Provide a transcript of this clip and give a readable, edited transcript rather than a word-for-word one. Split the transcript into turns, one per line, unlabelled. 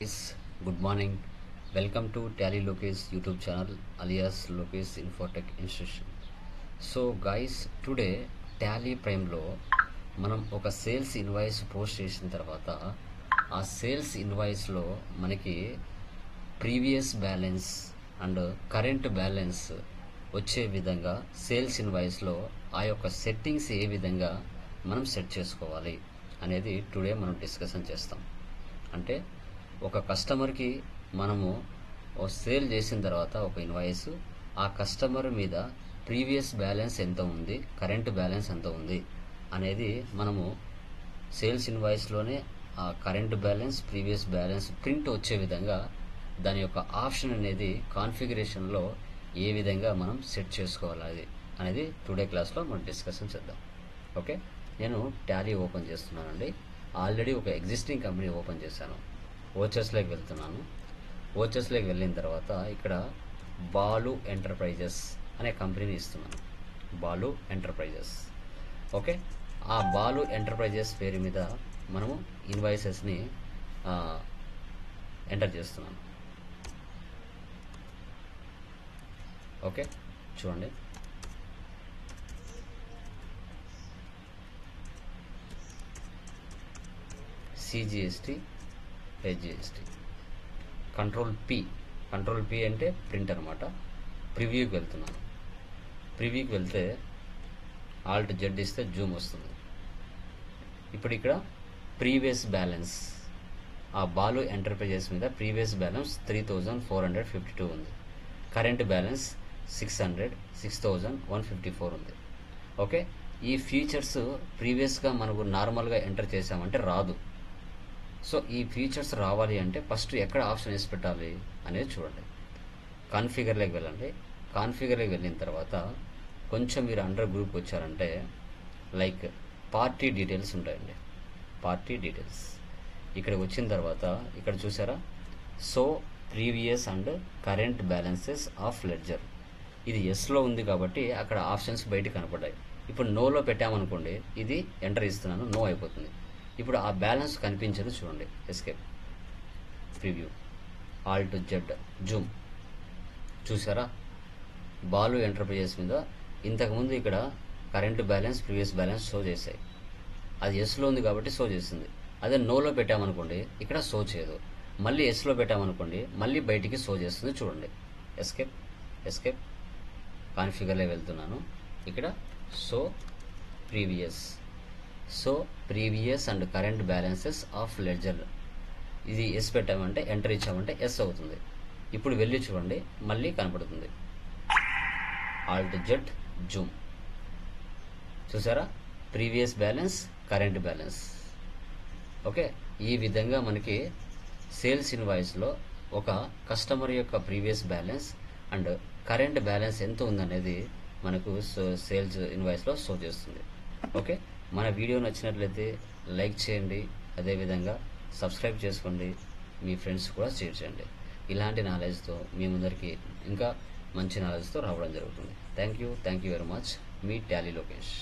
Guys, good morning. Welcome to Tally Lokesh YouTube channel alias Lokesh Infotech Institution. So guys today Tally ప్రైమ్లో మనం ఒక sales invoice post చేసిన తర్వాత ఆ sales ఇన్వాయిస్లో మనకి previous balance and current balance వచ్చే విధంగా సేల్స్ ఇన్వాయిస్లో ఆ యొక్క సెట్టింగ్స్ ఏ విధంగా మనం సెట్ చేసుకోవాలి అనేది టుడే మనం డిస్కషన్ చేస్తాం. అంటే ఒక కస్టమర్కి మనము సేల్ చేసిన తర్వాత ఒక ఇన్వాయిస్ ఆ కస్టమర్ మీద ప్రీవియస్ బ్యాలెన్స్ ఎంత ఉంది, కరెంట్ బ్యాలెన్స్ ఎంత ఉంది అనేది మనము సేల్స్ ఇన్వాయిస్లోనే ఆ current balance, previous balance print వచ్చే విధంగా దాని యొక్క ఆప్షన్ అనేది కాన్ఫిగరేషన్లో ఏ విధంగా మనం సెట్ చేసుకోవాలి అనేది టుడే క్లాస్లో మనం డిస్కషన్ చేద్దాం. ఓకే, నేను టాలీ ఓపెన్ చేస్తున్నానండి. ఆల్రెడీ ఒక ఎగ్జిస్టింగ్ కంపెనీ ఓపెన్ చేశాను. ఓచర్స్లోకి వెళ్తున్నాను. ఓచర్స్లోకి వెళ్ళిన తర్వాత ఇక్కడ బాలు ఎంటర్ప్రైజెస్ అనే కంపెనీని ఇస్తున్నాను. బాలు ఎంటర్ప్రైజెస్. ఓకే, ఆ బాలు ఎంటర్ప్రైజెస్ పేరు మీద మనము ఇన్వాయిసెస్ని ఎంటర్ చేస్తున్నాను. ఓకే, చూడండి. సిజిఎస్టీ, హెచ్జిఎస్టీ, కంట్రోల్ పి అంటే ప్రింట్ అనమాట. ప్రివ్యూకి వెళ్తున్నాను. ప్రివ్యూకి వెళ్తే ఆల్ట్ జెడ్ ఇస్తే జూమ్ వస్తుంది. ఇప్పుడు ఇక్కడ ప్రీవియస్ బ్యాలెన్స్ ఆ బాలు ఎంటర్ప్రైజెస్ మీద ప్రీవియస్ బ్యాలెన్స్ 3452 ఉంది. కరెంట్ బ్యాలెన్స్ 6154 ఉంది. ఓకే, ఈ ఫీచర్స్ ప్రీవియస్గా మనకు నార్మల్గా ఎంటర్ చేసామంటే రాదు. సో ఈ ఫీచర్స్ రావాలి అంటే ఫస్ట్ ఎక్కడ ఆప్షన్ వేసి పెట్టాలి అనేది చూడండి. కాన్ఫిగర్లోకి వెళ్ళండి. కాన్ఫిగర్లోకి వెళ్ళిన తర్వాత కొంచెం మీరు అండర్ గ్రూప్ వచ్చారంటే లైక్ పార్టీ డీటెయిల్స్ ఉంటాయండి. పార్టీ డీటెయిల్స్ ఇక్కడికి వచ్చిన తర్వాత ఇక్కడ చూసారా, so previous and current balances of ledger. ఇది ఎస్లో ఉంది కాబట్టి అక్కడ ఆప్షన్స్ బయట కనపడ్డాయి. ఇప్పుడు నోలో పెట్టామనుకోండి, ఇది ఎంటర్ ఇస్తున్నాను, నో అయిపోతుంది. ఇప్పుడు ఆ బ్యాలెన్స్ కనిపించదు. చూడండి, escape, preview, Alt Z, zoom. చూసారా, బాలు ఎంటర్ప్రైజెస్ మీద ఇంతకుముందు ఇక్కడ current balance, previous balance show చేశాయి. అది ఎస్లో ఉంది కాబట్టి షో చేస్తుంది. అదే నోలో పెట్టామనుకోండి ఇక్కడ షో చేయదు. మళ్ళీ ఎస్లో పెట్టామనుకోండి మళ్ళీ బయటికి షో చేస్తుంది. చూడండి, ఎస్కేప్, ఎస్కేప్, కాన్ఫిగర్లో వెళ్తున్నాను. ఇక్కడ show previous, so previous and current balances of ledger. ఇది ఎస్ పెట్టామంటే, ఎంటర్ ఇచ్చామంటే ఎస్ అవుతుంది. ఇప్పుడు వెళ్ళి చూడండి, మళ్ళీ కనపడుతుంది. Alt Z, zoom. చూసారా, previous balance, current balance. Okay, ఈ విధంగా మనకి సేల్స్ ఇన్వాయిస్లో ఒక కస్టమర్ యొక్క previous balance and current balance ఎంత ఉందనేది మనకు సేల్స్ ఇన్వాయిస్లో షో చేస్తుంది. ఓకే, మన వీడియో నచ్చినట్లయితే లైక్ చేయండి, అదేవిధంగా సబ్స్క్రైబ్ చేసుకోండి, మీ ఫ్రెండ్స్ కూడా షేర్ చేయండి. ఇలాంటి నాలెడ్జ్తో మీ ముందరికి ఇంకా మంచి నాలెడ్జ్తో రావడం జరుగుతుంది. Thank you very much. Me Tally Lokesh.